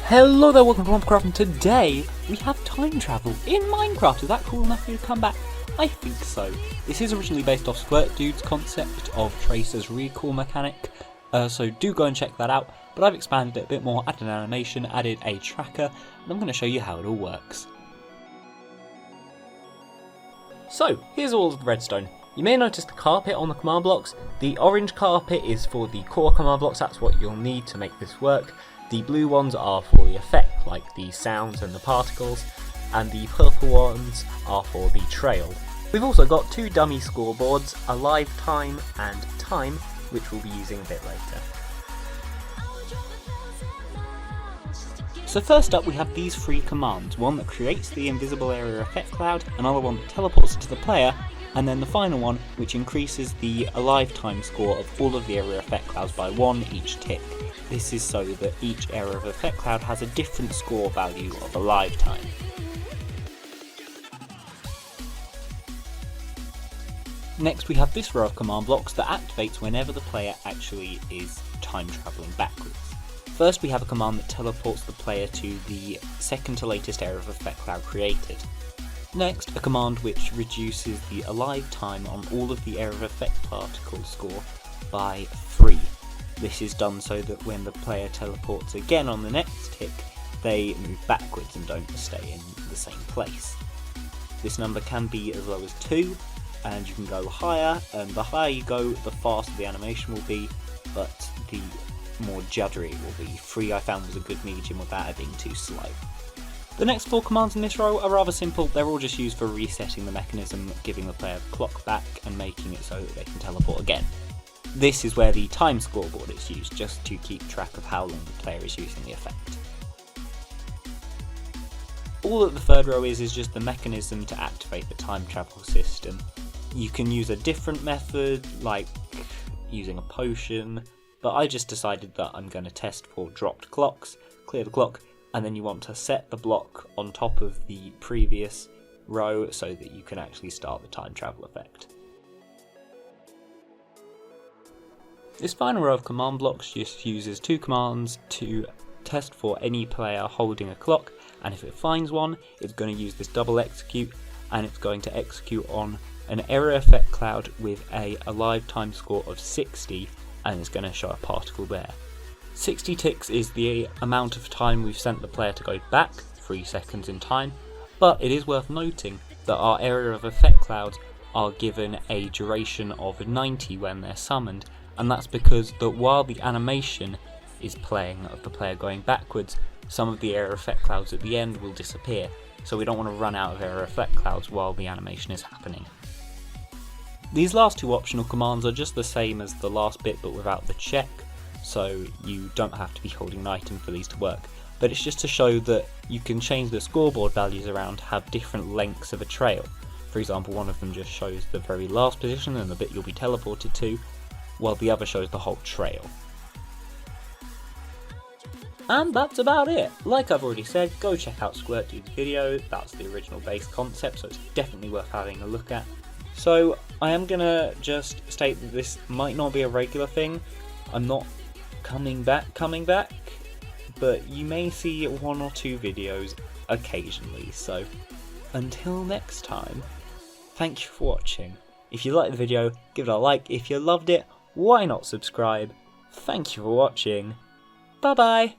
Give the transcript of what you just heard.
Hello there, welcome to Minecraft, and today we have time travel in Minecraft. Is that cool enough for you to come back? I think so. This is originally based off Squirtdude's concept of Tracer's recall mechanic, so do go and check that out. But I've expanded it a bit more, added an animation, added a tracker, and I'm going to show you how it all works. So, here's all of the redstone. You may notice the carpet on the command blocks. The orange carpet is for the core command blocks, that's what you'll need to make this work. The blue ones are for the effect, like the sounds and the particles, and the purple ones are for the trail. We've also got two dummy scoreboards, a live time and time, which we'll be using a bit later. So first up we have these three commands, one that creates the invisible area effect cloud, another one that teleports it to the player, and then the final one which increases the alive time score of all of the area effect clouds by 1 each tick. This is so that each area of effect cloud has a different score value of alive time. Next we have this row of command blocks that activates whenever the player actually is time travelling backwards. First we have a command that teleports the player to the second to latest area of effect cloud created. Next, a command which reduces the alive time on all of the area of effect particle score by 3. This is done so that when the player teleports again on the next tick, they move backwards and don't stay in the same place. This number can be as low as 2, and you can go higher, and the higher you go, the faster the animation will be, but the more juddery it will be. 3 I found was a good medium without it being too slow. The next 4 commands in this row are rather simple. They're all just used for resetting the mechanism, giving the player the clock back and making it so that they can teleport again. This is where the time scoreboard is used, just to keep track of how long the player is using the effect. All that the third row is just the mechanism to activate the time travel system. You can use a different method, like using a potion, but I just decided that I'm going to test for dropped clocks, clear the clock, and then you want to set the block on top of the previous row so that you can actually start the time travel effect. This final row of command blocks just uses 2 commands to test for any player holding a clock, and if it finds one, it's going to use this double execute, and it's going to execute on an area effect cloud with a alive time score of 60, and it's going to show a particle there. 60 ticks is the amount of time we've sent the player to go back, 3 seconds in time, but it is worth noting that our area of effect clouds are given a duration of 90 when they're summoned, and that's because that while the animation is playing of the player going backwards, some of the area effect clouds at the end will disappear, so we don't want to run out of area effect clouds while the animation is happening. These last 2 optional commands are just the same as the last bit but without the check, so you don't have to be holding an item for these to work, but it's just to show that you can change the scoreboard values around to have different lengths of a trail. For example, one of them just shows the very last position and the bit you'll be teleported to, while the other shows the whole trail. And that's about it. Like I've already said, go check out Squirtdude's video, that's the original base concept, so it's definitely worth having a look at. So I am gonna just state that this might not be a regular thing. I'm not coming back, but you may see 1 or 2 videos occasionally, so until next time, thank you for watching. If you liked the video, give it a like. If you loved it, why not subscribe? Thank you for watching. Bye bye!